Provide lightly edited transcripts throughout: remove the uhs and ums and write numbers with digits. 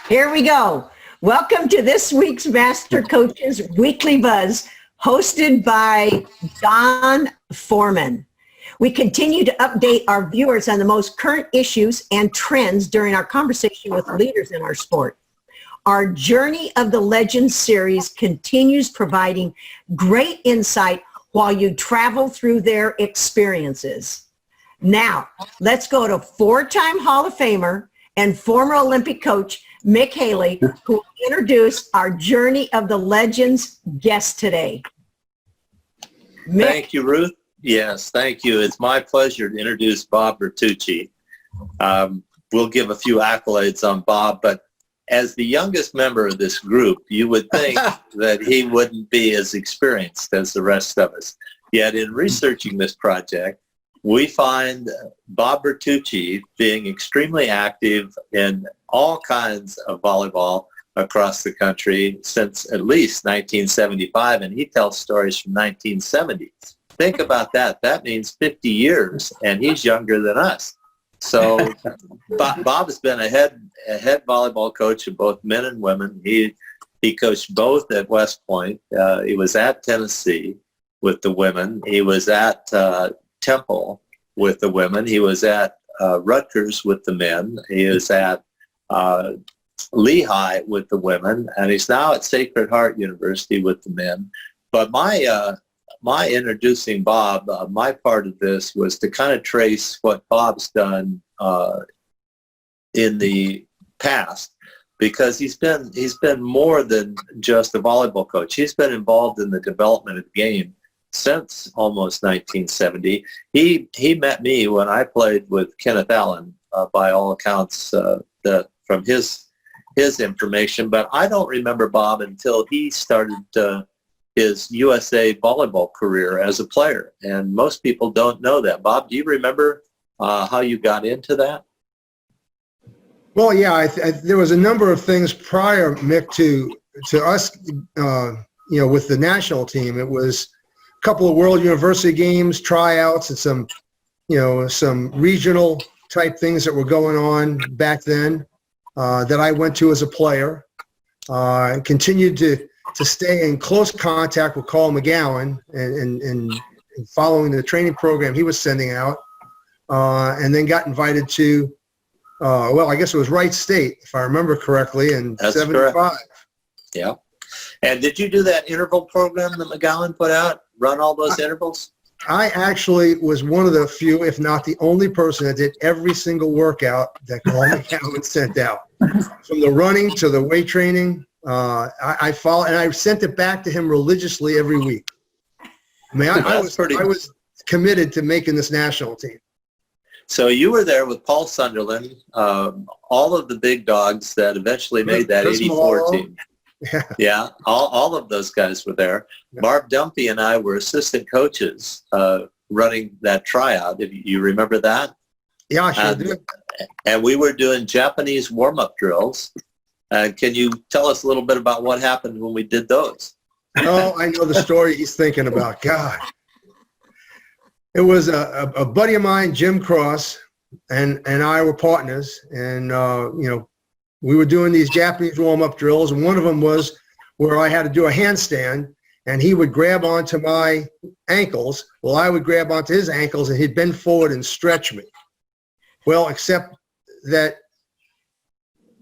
Here we go. Welcome to this week's Master Coaches Weekly Buzz, hosted by Don Foreman. We continue to update our viewers on the most current issues and trends during our conversation with leaders in our sport. Our Journey of the Legends series continues providing great insight while you travel through their experiences. Now, let's go to four-time Hall of Famer and former Olympic coach Mick Haley, who will introduce our Journey of the Legends guest today. Mick. Thank you, Ruth. Yes, thank you. It's my pleasure to introduce Bob Bertucci. We'll give a few accolades on Bob, but as the youngest member of this group, you would think that he wouldn't be as experienced as the rest of us. Yet in researching this project, we find Bob Bertucci being extremely active in all kinds of volleyball across the country since at least 1975, and he tells stories from 1970. Think about that. That means 50 years, and he's younger than us. So Bob has been a head volleyball coach of both men and women. He coached both at West Point. He was at Tennessee with the women. He was at Temple with the women. He was at Rutgers with the men. He is at Lehigh with the women, and he's now at Sacred Heart University with the men. But my introducing Bob, my part of this was to kind of trace what Bob's done in the past, because he's been more than just a volleyball coach. He's been involved in the development of the game since almost 1970. He met me when I played with Kenneth Allen, by all accounts, from his information. But I don't remember Bob until he started his USA volleyball career as a player, and most people don't know that. Bob, do you remember how you got into that? Well, yeah, there was a number of things prior, Mick, to us, with the national team. It was a couple of World University games, tryouts, and some regional type things that were going on back then that I went to as a player, and continued to stay in close contact with Carl McGowan and following the training program he was sending out, and then got invited to, I guess it was Wright State, if I remember correctly, in '75. Correct. Yeah. And did you do that interval program that McGowan put out, run all those intervals? I actually was one of the few, if not the only person, that did every single workout that Carl McGowan sent out, from the running to the weight training. I followed, and I sent it back to him religiously every week. I mean, I was committed to making this national team. So you were there with Paul Sunderland, all of the big dogs that eventually made that '84 team. Yeah, all of those guys were there. Yeah. Barb Dumpy and I were assistant coaches running that tryout. If you remember that? Yeah, I sure do. And we were doing Japanese warm-up drills. Can you tell us a little bit about what happened when we did those? Oh, I know the story he's thinking about. God. It was a buddy of mine, Jim Cross, and I were partners. And, we were doing these Japanese warm-up drills. And one of them was where I had to do a handstand. And he would grab onto my ankles. Well, I would grab onto his ankles, and he'd bend forward and stretch me. Well, except that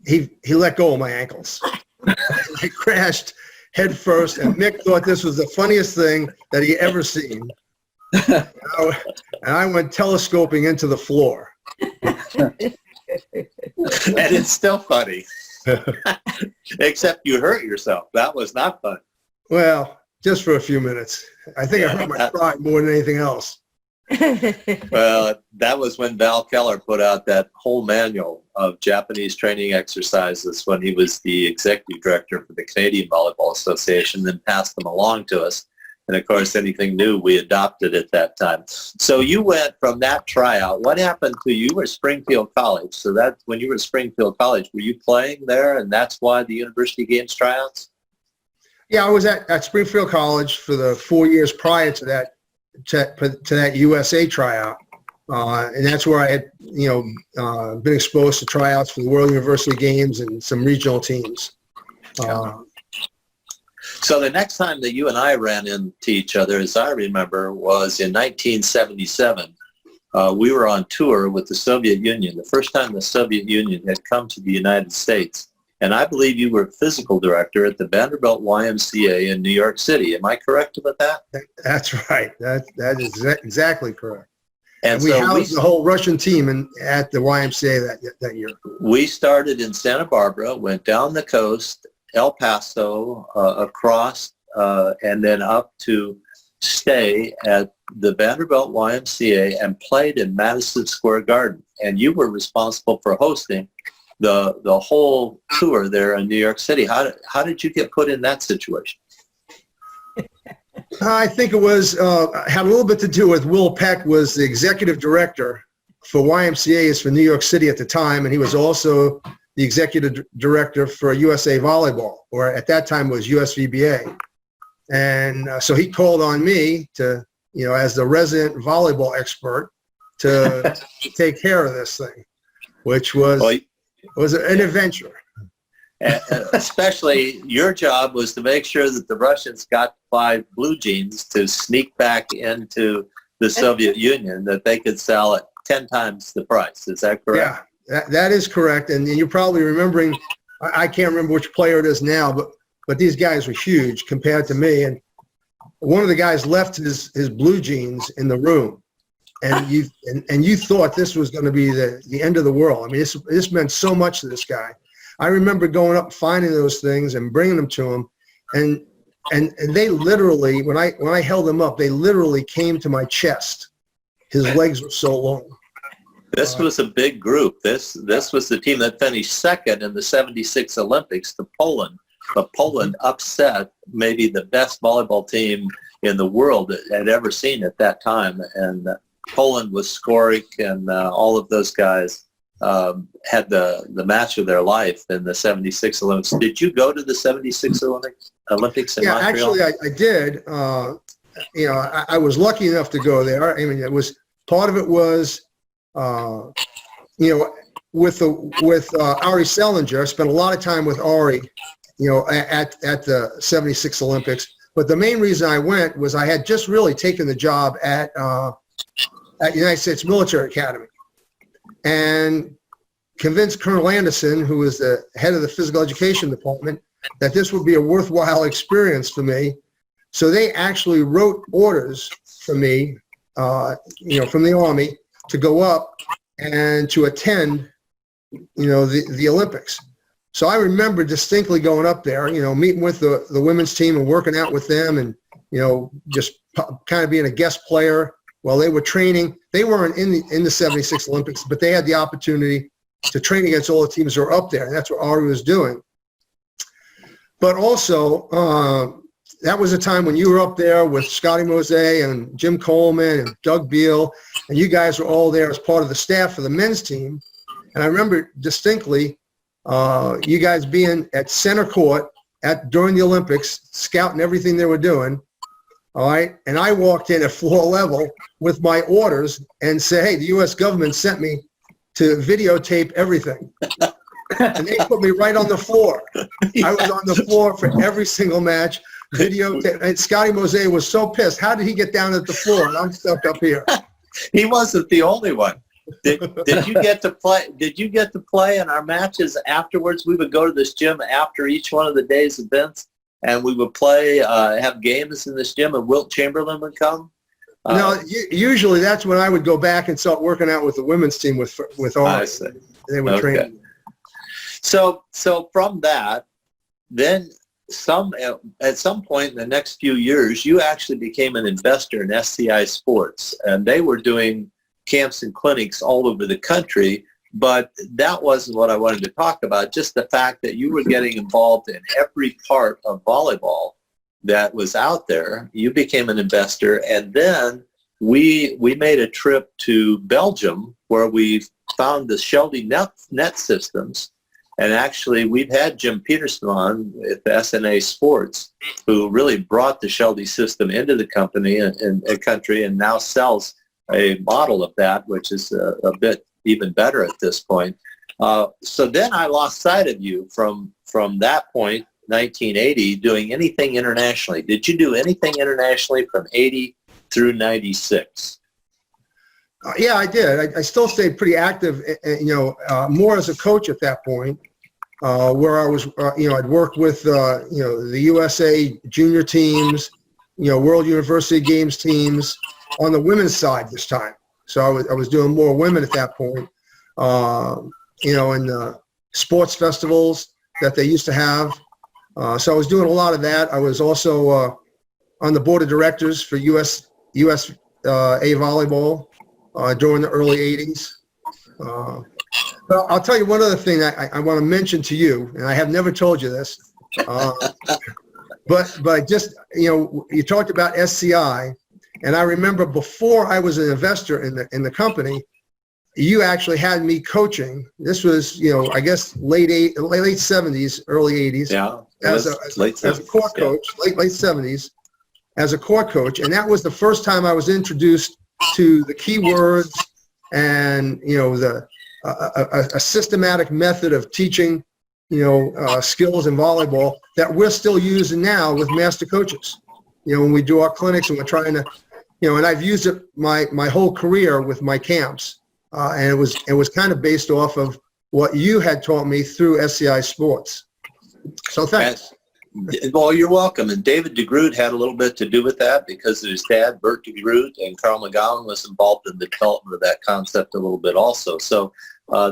he let go of my ankles. I crashed head first, and Mick thought this was the funniest thing that he ever seen. And I went telescoping into the floor. And it's still funny. Except you hurt yourself. That was not fun. Well, just for a few minutes. I think I hurt my pride more than anything else. Well, that was when Val Keller put out that whole manual of Japanese training exercises when he was the executive director for the Canadian Volleyball Association, then passed them along to us. And of course, anything new we adopted at that time. So you went from that tryout. What happened to you? You were at Springfield College. So that when you were at Springfield College, were you playing there, and that's why the University Games tryouts? Yeah, I was at Springfield College for the 4 years prior to that USA tryout. And that's where I had, been exposed to tryouts for the World University Games and some regional teams. So the next time that you and I ran into each other, as I remember, was in 1977. We were on tour with the Soviet Union, the first time the Soviet Union had come to the United States. And I believe you were physical director at the Vanderbilt YMCA in New York City. Am I correct about that? That's right. That is exactly correct. And we so housed the whole Russian team at the YMCA that year. We started in Santa Barbara, went down the coast, El Paso, across, and then up to stay at the Vanderbilt YMCA and played in Madison Square Garden. And you were responsible for hosting the whole tour there in New York City. How did you get put in that situation? I think it was had a little bit to do with Will Peck was the executive director for YMCA's for New York City at the time, and he was also the executive director for USA Volleyball, or at that time was USVBA. And so he called on me to, as the resident volleyball expert, to take care of this thing, which was an adventure. Especially your job was to make sure that the Russians got to buy blue jeans to sneak back into the Soviet Union that they could sell at 10 times the price. Is that correct? Yeah, that is correct. And you're probably remembering, I can't remember which player it is now, but these guys were huge compared to me. And one of the guys left his blue jeans in the room. And you thought this was going to be the end of the world. I mean, this meant so much to this guy. I remember going up, finding those things and bringing them to him. And they literally, when I held them up, they literally came to my chest. His legs were so long. This was a big group. This was the team that finished second in the 76 Olympics to Poland. But Poland upset maybe the best volleyball team in the world that had ever seen at that time. And Poland was Skorik and all of those guys had the match of their life in the 76 Olympics. Did you go to the 76 Olympics in Montreal? Actually, I did. I was lucky enough to go there. I mean, part of it was, with Ari Selinger. I spent a lot of time with Ari, at the 76 Olympics. But the main reason I went was I had just really taken the job at United States Military Academy, and convinced Colonel Anderson, who was the head of the physical education department, that this would be a worthwhile experience for me. So they actually wrote orders for me, from the Army to go up and to attend, the Olympics. So I remember distinctly going up there, meeting with the women's team and working out with them and, just kind of being a guest player while they were training. They weren't in the 76 Olympics, but they had the opportunity to train against all the teams that were up there, and that's what Ari was doing. But also, that was a time when you were up there with Scotty Mose and Jim Coleman and Doug Beal, and you guys were all there as part of the staff for the men's team. And I remember distinctly you guys being at center court during the Olympics, scouting everything they were doing. All right. And I walked in at floor level with my orders and said, hey, the U.S. government sent me to videotape everything. And they put me right on the floor. I was on the floor for every single match, videotape. And Scotty Mose was so pissed. How did he get down at the floor? And I'm stuck up here. He wasn't the only one. Did you get to play? Did you get to play in our matches afterwards? We would go to this gym after each one of the day's events, and we would play, have games in this gym, and Wilt Chamberlain would come. No, usually that's when I would go back and start working out with the women's team with Ari. I see. They would train. So from that, then at some point in the next few years, you actually became an investor in SCI Sports, and they were doing camps and clinics all over the country, but that wasn't what I wanted to talk about, just the fact that you were getting involved in every part of volleyball that was out there. You became an investor, and then we made a trip to Belgium where we found the Shelby net systems, and actually we've had Jim Peterson on at the SNA Sports, who really brought the Shelby system into the company and country, and now sells a model of that, which is a bit even better at this point. So then I lost sight of you from that point, 1980, doing anything internationally. Did you do anything internationally from 80 through 96? Yeah, I did. I still stayed pretty active, more as a coach at that point, where I was, I'd work with, the USA junior teams, World University Games teams on the women's side this time. So I was doing more women at that point, in sports festivals that they used to have. So I was doing a lot of that. I was also on the board of directors for USA Volleyball during the early 80s. But I'll tell you one other thing I want to mention to you, and I have never told you this, but just, you talked about SCI, and I remember before I was an investor in the company, you actually had me coaching. This was, I guess late 70s, early 80s. Yeah. As a core coach, late 70s, as a core coach, and that was the first time I was introduced to the keywords and a systematic method of teaching skills in volleyball that we're still using now with MasterCoaches. When we do our clinics and we're trying to, and I've used it my whole career with my camps, and it was kind of based off of what you had taught me through SCI Sports. So thanks. Well, you're welcome. And David DeGroot had a little bit to do with that because his dad, Bert DeGroot, and Carl McGowan was involved in the development of that concept a little bit also. So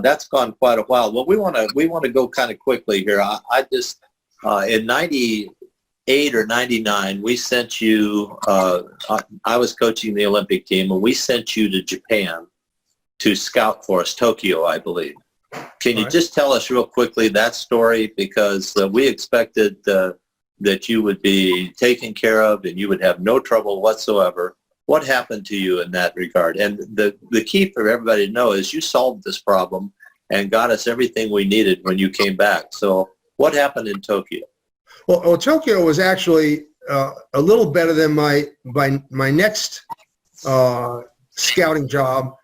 that's gone quite a while. Well, we want to go kind of quickly here. I just in 98 or 99, we sent you. I was coaching the Olympic team, and we sent you to Japan to scout for us, Tokyo, I believe. Can you just tell us real quickly that story? Because we expected that you would be taken care of and you would have no trouble whatsoever. What happened to you in that regard? And the key for everybody to know is you solved this problem and got us everything we needed when you came back. So what happened in Tokyo? Well, Tokyo was actually a little better than my next scouting job.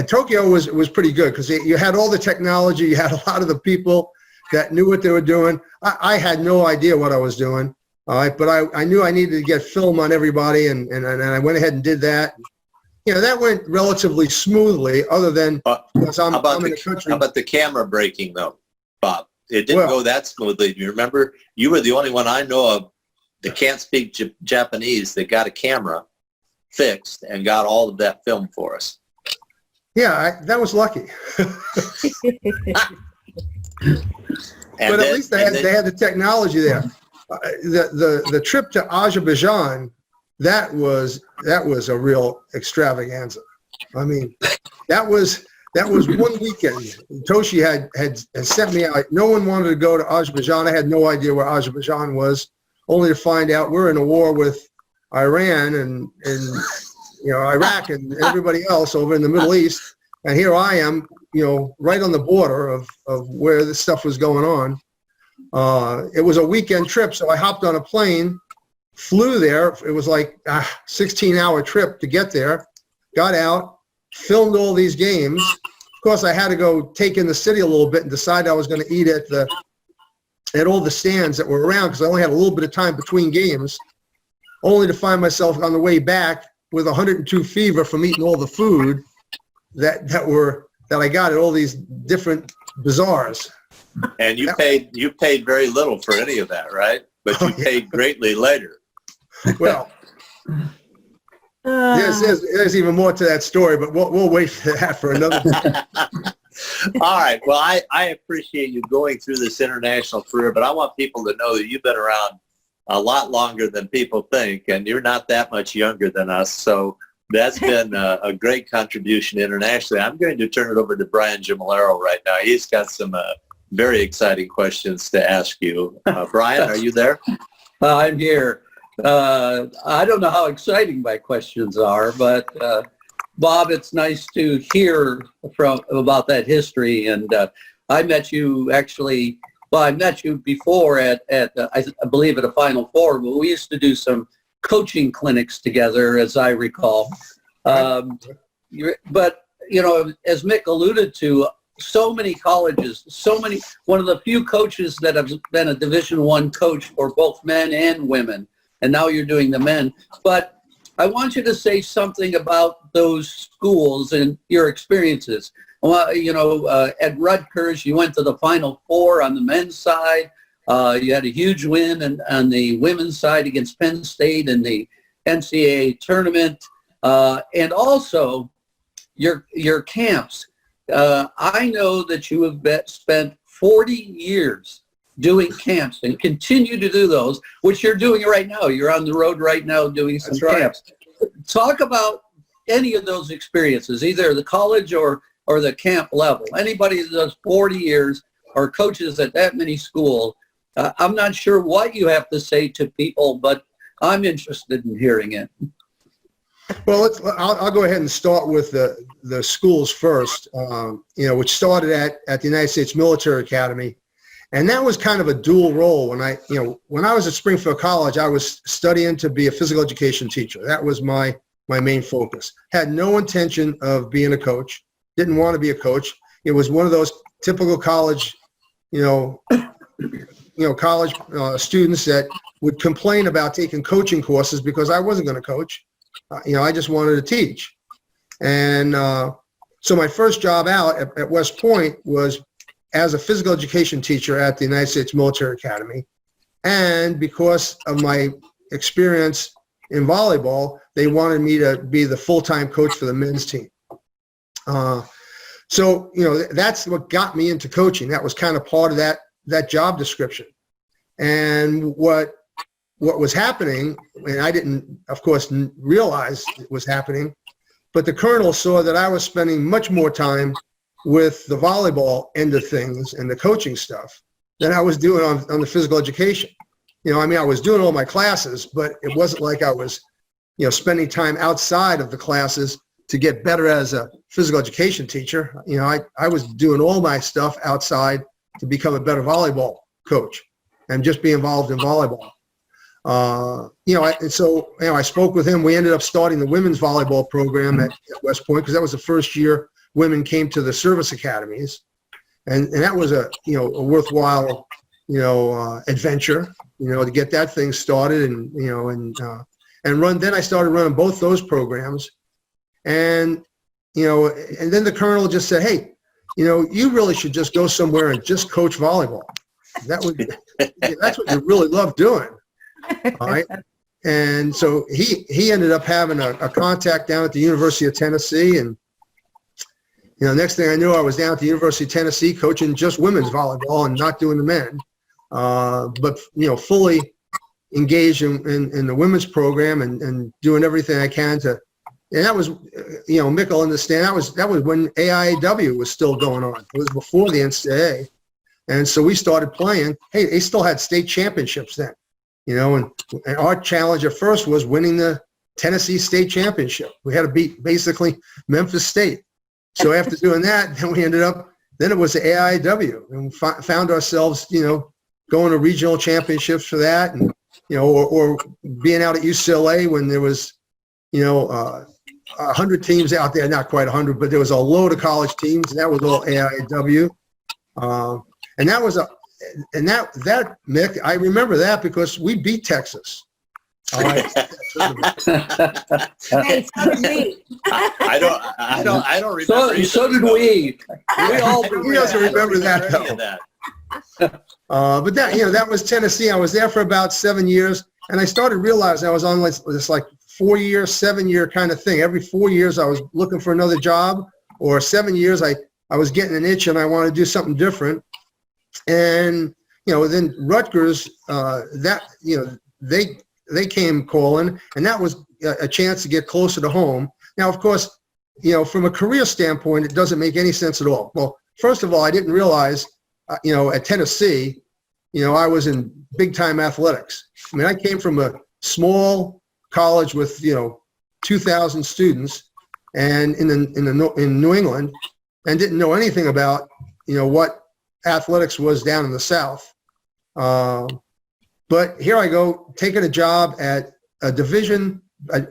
Tokyo was pretty good because you had all the technology, you had a lot of the people that knew what they were doing. I had no idea what I was doing, but I knew I needed to get film on everybody, and I went ahead and did that. That went relatively smoothly, other than because I'm in the country. How about the camera breaking, though, Bob? It didn't go that smoothly. Do you remember? You were the only one I know of that can't speak Japanese that got a camera fixed and got all of that film for us. Yeah, that was lucky. But at least they had the technology there. The trip to Azerbaijan, that was a real extravaganza. I mean, that was one weekend. Toshi had sent me out. No one wanted to go to Azerbaijan. I had no idea where Azerbaijan was, only to find out we're in a war with Iran and Iraq and everybody else over in the Middle East, and here I am, right on the border of where this stuff was going on. It was a weekend trip, so I hopped on a plane, flew there. It was like a 16-hour trip to get there. Got out, filmed all these games. Of course, I had to go take in the city a little bit and decide I was going to eat at all the stands that were around because I only had a little bit of time between games, only to find myself on the way back with 102 fever from eating all the food that I got at all these different bazaars. And you paid very little for any of that, right? But you paid greatly later. Well, there's even more to that story, but we'll wait for that for another time. All right. Well, I appreciate you going through this international career, but I want people to know that you've been around a lot longer than people think, and you're not that much younger than us. So that's been a great contribution internationally. I'm going to turn it over to Brian Gimmillaro right now. He's got some very exciting questions to ask you. Brian, are you there? I'm here. I don't know how exciting my questions are, but Bob, it's nice to hear about that history. And I met you actually. Well, I met you before at I believe at a Final Four, but we used to do some coaching clinics together, as I recall. But, you know, as Mick alluded to, so many colleges, one of the few coaches that have been a Division I coach for both men and women, and now you're doing the men. But I want you to say something about those schools and your experiences. Well, you know, at Rutgers, you went to the Final Four on the men's side. You had a huge win on the women's side against Penn State in the NCAA tournament. And also your camps. I know that you have spent 40 years doing camps and continue to do those, which you're doing right now. You're on the road right now doing some camps. Talk about any of those experiences, either the college or the camp level. Anybody that does 40 years or coaches at that many schools, I'm not sure what you have to say to people, but I'm interested in hearing it. Well, I'll go ahead and start with the schools first, you know, which started at the United States Military Academy. And that was kind of a dual role. When I was at Springfield College, I was studying to be a physical education teacher. That was my main focus. Had no intention of being a coach. Didn't want to be a coach. It was one of those typical college, college students that would complain about taking coaching courses because I wasn't going to coach. I just wanted to teach. And so my first job out at West Point was as a physical education teacher at the United States Military Academy. And because of my experience in volleyball, they wanted me to be the full-time coach for the men's team. So, that's what got me into coaching. That was kind of part of that job description. And what was happening, and I didn't, of course, realize it was happening, but the colonel saw that I was spending much more time with the volleyball end of things and the coaching stuff than I was doing on the physical education. I was doing all my classes, but it wasn't like I was, spending time outside of the classes to get better as a physical education teacher. I was doing all my stuff outside to become a better volleyball coach and just be involved in volleyball. I spoke with him. We ended up starting the women's volleyball program at West Point because that was the first year women came to the service academies, and that was a worthwhile adventure to get that thing started and run. Then I started running both those programs, and then the colonel just said, "Hey, you really should just go somewhere and just coach volleyball. That's what you really love doing." All right. And so he ended up having a contact down at the University of Tennessee, and next thing I knew, I was down at the University of Tennessee coaching just women's volleyball and not doing the men, but fully engaged in the women's program and doing everything I can to. And that was, Mick will understand, that was when AIAW was still going on. It was before the NCAA, and so we started playing. Hey, they still had state championships then. And our challenge at first was winning the Tennessee State Championship. We had to beat basically Memphis State. So after doing that, then it was the AIW, and we found ourselves, going to regional championships for that, and or being out at UCLA when there was, 100 teams out there, not quite 100, but there was a load of college teams, and that was all AIW, and that was that Mick, I remember that because we beat Texas. All right. Hey, so did we. I don't remember. So did we. We all He doesn't remember that though. But that was Tennessee. I was there for about 7 years, and I started realizing I was on this 4-year, 7-year kind of thing. Every 4 years I was looking for another job, or 7 years I was getting an itch and I wanted to do something different. And then Rutgers, they came calling, and that was a chance to get closer to home. Now, of course, from a career standpoint, it doesn't make any sense at all. Well, first of all, I didn't realize, at Tennessee, I was in big-time athletics. I mean, I came from a small college with 2,000 students, and in New England, and didn't know anything about what athletics was down in the South. But here I go taking a job at a Division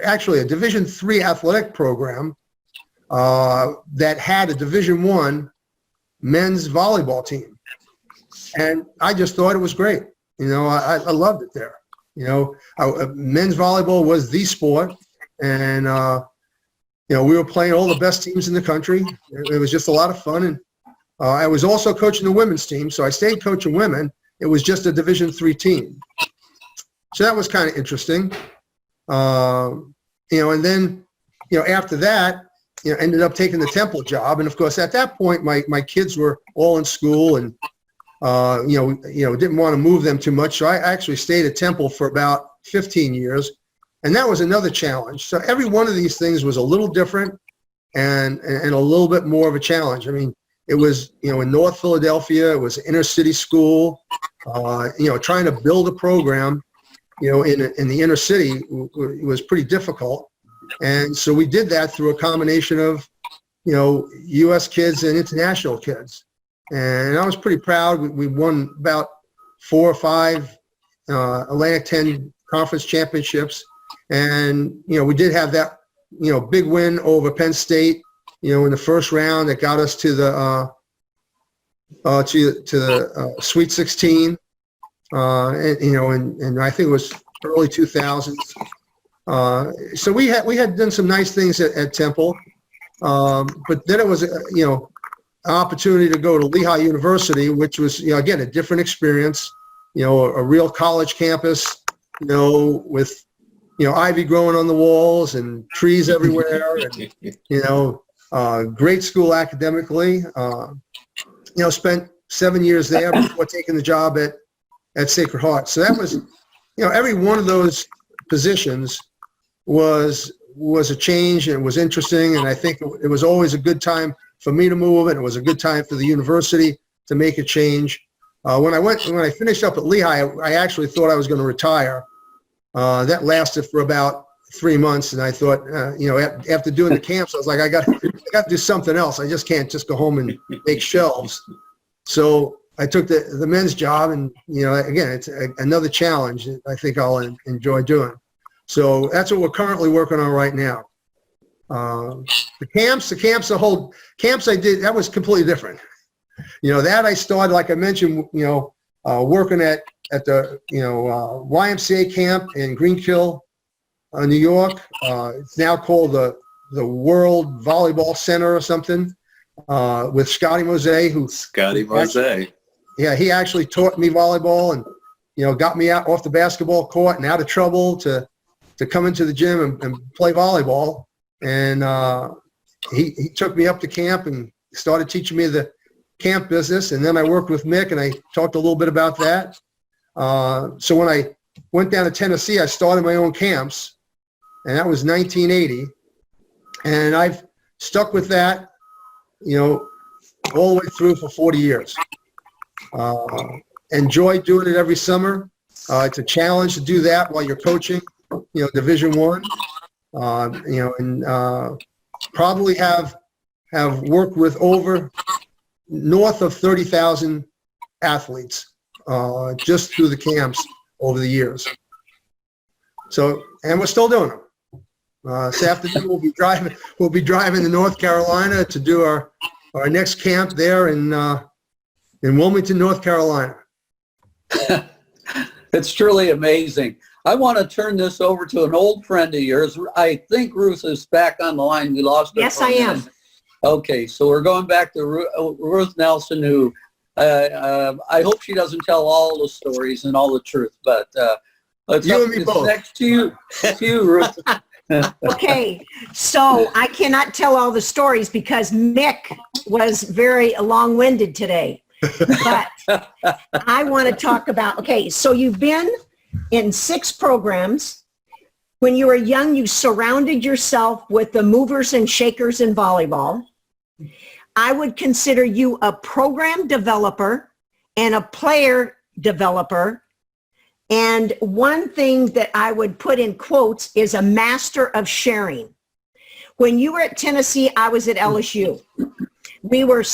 actually a Division III athletic program that had a Division I men's volleyball team. And I just thought it was great. You know, I loved it there. You know, men's volleyball was the sport. And, you know, we were playing all the best teams in the country. It was just a lot of fun. And I was also coaching the women's team. So I stayed coaching women. It was just a Division III team. So that was kind of interesting. You know, and then, you know, after that, you know, ended up taking the Temple job. And of course, at that point, my kids were all in school and, you know, didn't want to move them too much. So I actually stayed at Temple for about 15 years. And that was another challenge. So every one of these things was a little different and a little bit more of a challenge. I mean, it was, you know, in North Philadelphia, it was an inner city school, you know, trying to build a program, you know, in the inner city was pretty difficult. And so we did that through a combination of, you know, U.S. kids and international kids. And I was pretty proud. We won about 4 or 5 Atlantic 10 conference championships. And, you know, we did have that, you know, big win over Penn State, you know, in the first round that got us to the Sweet 16. And, you know, and I think it was early 2000s. So we had done some nice things at Temple. But then it was, you know, an opportunity to go to Lehigh University, which was, you know, again, a different experience, you know, a real college campus, you know, with, you know, ivy growing on the walls and trees everywhere, and, you know, great school academically. You know, spent 7 years there before taking the job at Sacred Heart. So that was, you know, every one of those positions was a change, and it was interesting. And I think it was always a good time for me to move, and it was a good time for the university to make a change. When I finished up at Lehigh, I actually thought I was going to retire. That lasted for about 3 months, and I thought, you know, after doing the camps, I was like, I got to do something else. I just can't just go home and make shelves. So I took the men's job, and, you know, again, it's another challenge that I think I'll enjoy doing. So that's what we're currently working on right now. The camps I did, that was completely different. You know, that I started, like I mentioned, you know, working at the, you know, YMCA camp in Greenkill, New York. It's now called the World Volleyball Center or something, with Scotty Mose, Scotty Mose. Yeah, he actually taught me volleyball and, you know, got me out off the basketball court and out of trouble to come into the gym and play volleyball. And he took me up to camp and started teaching me the camp business. And then I worked with Mick, and I talked a little bit about that. So when I went down to Tennessee, I started my own camps, and that was 1980. And I've stuck with that, you know, all the way through for 40 years. Enjoy doing it every summer. It's a challenge to do that while you're coaching, you know, Division I. You know, and probably have worked with north of 30,000 athletes just through the camps over the years. So, and we're still doing them. This afternoon we'll be driving to North Carolina to do our next camp there in Wilmington, North Carolina. It's truly amazing. I want to turn this over to an old friend of yours. I think Ruth is back on the line. We lost her. Yes, I am. Okay, so we're going back to Ruth Nelson, who I hope she doesn't tell all the stories and all the truth, but it's next to you, Ruth. Okay, so I cannot tell all the stories because Mick was very long-winded today. But I want to talk about, okay, so you've been in 6 programs. When you were young, you surrounded yourself with the movers and shakers in volleyball. I would consider you a program developer and a player developer. And one thing that I would put in quotes is a master of sharing. When you were at Tennessee, I was at LSU. We were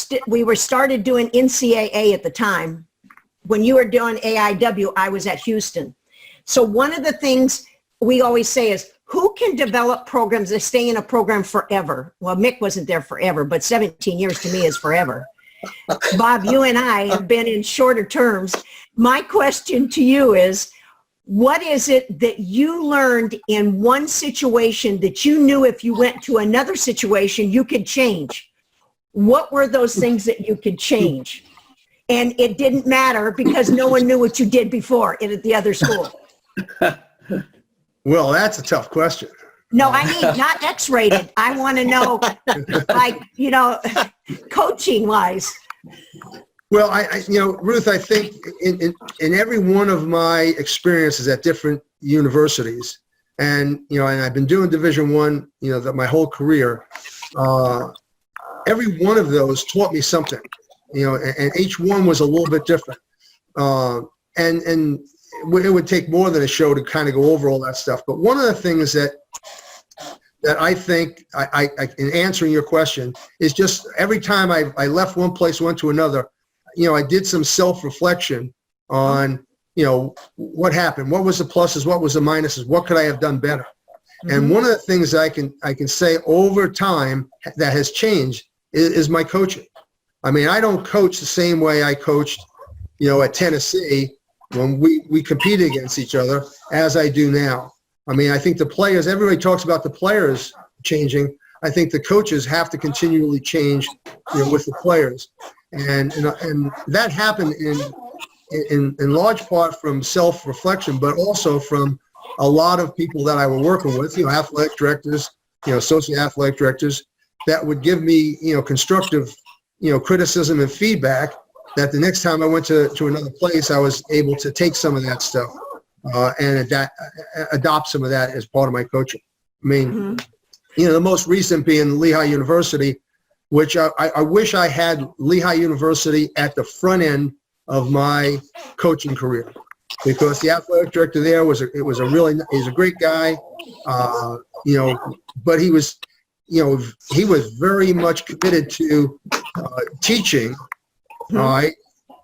started doing NCAA at the time. When you were doing AIW, I was at Houston. So one of the things we always say is, who can develop programs that stay in a program forever? Well, Mick wasn't there forever, but 17 years to me is forever. Bob, you and I have been in shorter terms. My question to you is, what is it that you learned in one situation that you knew if you went to another situation, you could change? What were those things that you could change? And it didn't matter because no one knew what you did before at the other school. Well, that's a tough question. No, I mean, not X-rated. I want to know, like, you know, coaching wise. Well, Ruth, I think in every one of my experiences at different universities, and, and I've been doing Division I, my whole career, every one of those taught me something, and each one was a little bit different. And it would take more than a show to kind of go over all that stuff. But one of the things that I think, I in answering your question, is just every time I left one place, went to another, I did some self-reflection on, what happened, what was the pluses, what was the minuses, what could I have done better? Mm-hmm. And one of the things I can say over time that has changed is my coaching. I mean, I don't coach the same way I coached, at Tennessee when we competed against each other as I do now. I mean, I think the players, everybody talks about the players changing. I think the coaches have to continually change, with the players. And that happened in large part from self-reflection, but also from a lot of people that I were working with, athletic directors, associate athletic directors, that would give me, constructive, criticism and feedback, that the next time I went to another place, I was able to take some of that stuff and adopt some of that as part of my coaching. I mean, the most recent being Lehigh University, which I wish I had Lehigh University at the front end of my coaching career, because the athletic director there he's a great guy, but he was very much committed to teaching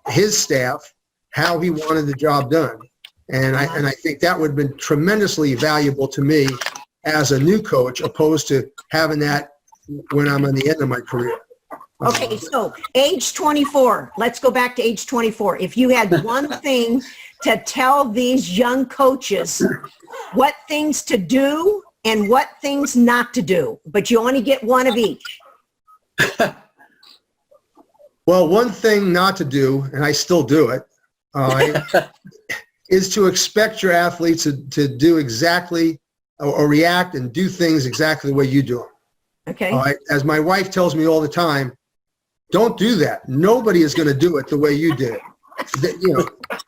his staff how he wanted the job done. And I think that would have been tremendously valuable to me as a new coach, opposed to having that when I'm on the end of my career. Okay, so age 24, let's go back to age 24. If you had one thing to tell these young coaches, what things to do and what things not to do, but you only get one of each. Well, one thing not to do, and I still do it, is to expect your athletes to do exactly or react and do things exactly the way you do them. Okay. As my wife tells me all the time, don't do that. Nobody is going to do it the way you did it.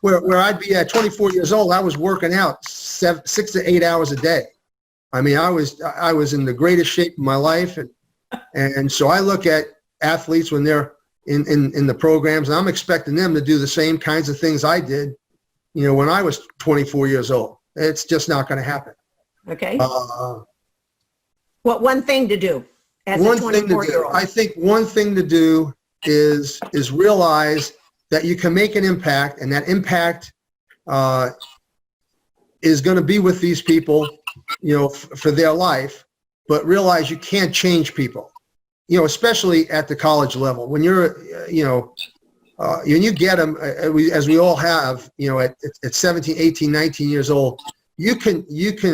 Where I'd be at 24 years old, I was working out 6 to 8 hours a day. I mean, I was in the greatest shape of my life, and so I look at athletes when they're in the programs, and I'm expecting them to do the same kinds of things I did, when I was 24 years old. It's just not going to happen. Okay. What one thing to do as a 24-year-old? I think one thing to do is realize that you can make an impact, and that impact is going to be with these people, for their life, but realize you can't change people, especially at the college level. When you're, when you get them, as we all have, at 17, 18, 19 years old, you can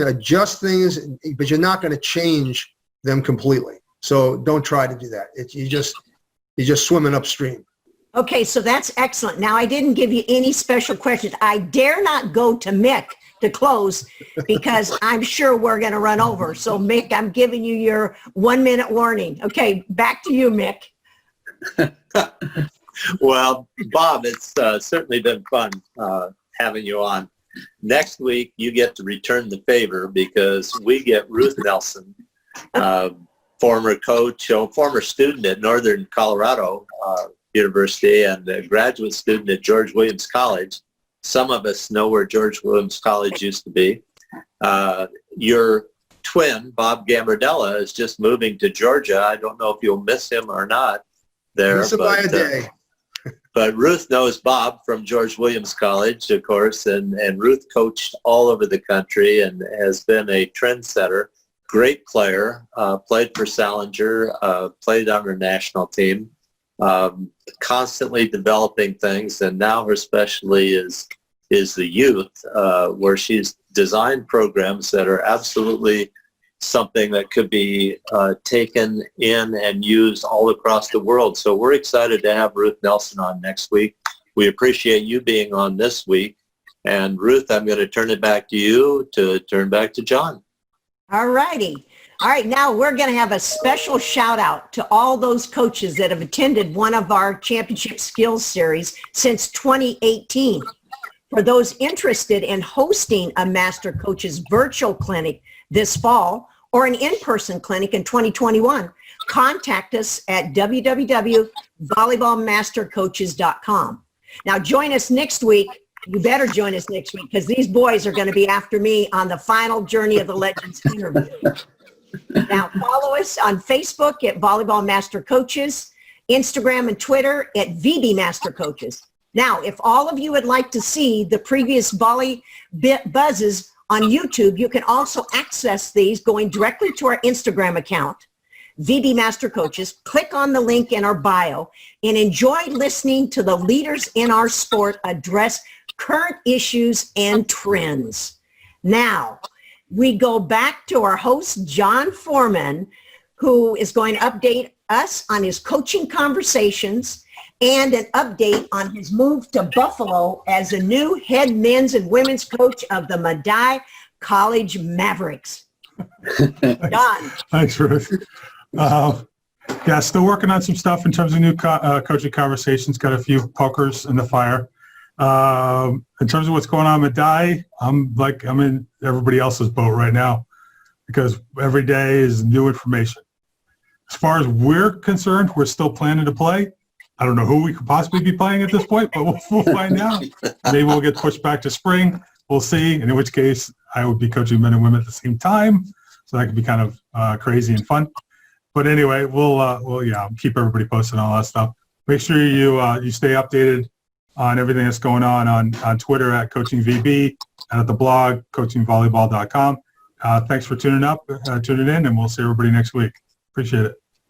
adjust things, but you're not going to change them completely. So don't try to do that. You're just swimming upstream. Okay, so that's excellent. Now, I didn't give you any special questions. I dare not go to Mick to close because I'm sure we're going to run over. So, Mick, I'm giving you your 1-minute warning. Okay, back to you, Mick. Well, Bob, it's certainly been fun having you on. Next week, you get to return the favor because we get Ruth Nelson, former coach, former student at Northern Colorado University and a graduate student at George Williams College. Some of us know where George Williams College used to be. Your twin, Bob Gambardella, is just moving to Georgia. I don't know if you'll miss him or not there. Miss him by a day. But Ruth knows Bob from George Williams College, of course, and Ruth coached all over the country and has been a trendsetter. great player, played for Salinger, played on her national team, constantly developing things, and now her specialty is the youth, where she's designed programs that are absolutely something that could be taken in and used all across the world. So we're excited to have Ruth Nelson on next week. We appreciate you being on this week. And Ruth, I'm going to turn it back to you to turn back to John. All righty. All right, now we're going to have a special shout out to all those coaches that have attended one of our championship skills series since 2018. For those interested in hosting a Master Coaches virtual clinic this fall or an in-person clinic in 2021, contact us at www.volleyballmastercoaches.com. Now join us next week. You better join us next week because these boys are going to be after me on the final Journey of the Legends interview. Now follow us on Facebook at Volleyball Master Coaches, Instagram and Twitter at VB Master Coaches. Now, if all of you would like to see the previous Volley Buzzes on YouTube, you can also access these going directly to our Instagram account, VB Master Coaches. Click on the link in our bio and enjoy listening to the leaders in our sport address current issues and trends. Now, we go back to our host, John Foreman, who is going to update us on his coaching conversations and an update on his move to Buffalo as a new head men's and women's coach of the Medaille College Mavericks. John. Thanks, Ruth. Yeah, still working on some stuff in terms of new coaching conversations. Got a few pokers in the fire. In terms of what's going on with Medaille, I'm in everybody else's boat right now because every day is new information. As far as we're concerned, we're still planning to play. I don't know who we could possibly be playing at this point, but we'll find out. Maybe we'll get pushed back to spring. We'll see. And in which case, I would be coaching men and women at the same time, so that could be kind of crazy and fun. But anyway, we'll keep everybody posted on all that stuff. Make sure you stay updated on everything that's going on Twitter at CoachingVB and at the blog coachingvolleyball.com. Thanks for tuning in, and we'll see everybody next week. Appreciate it.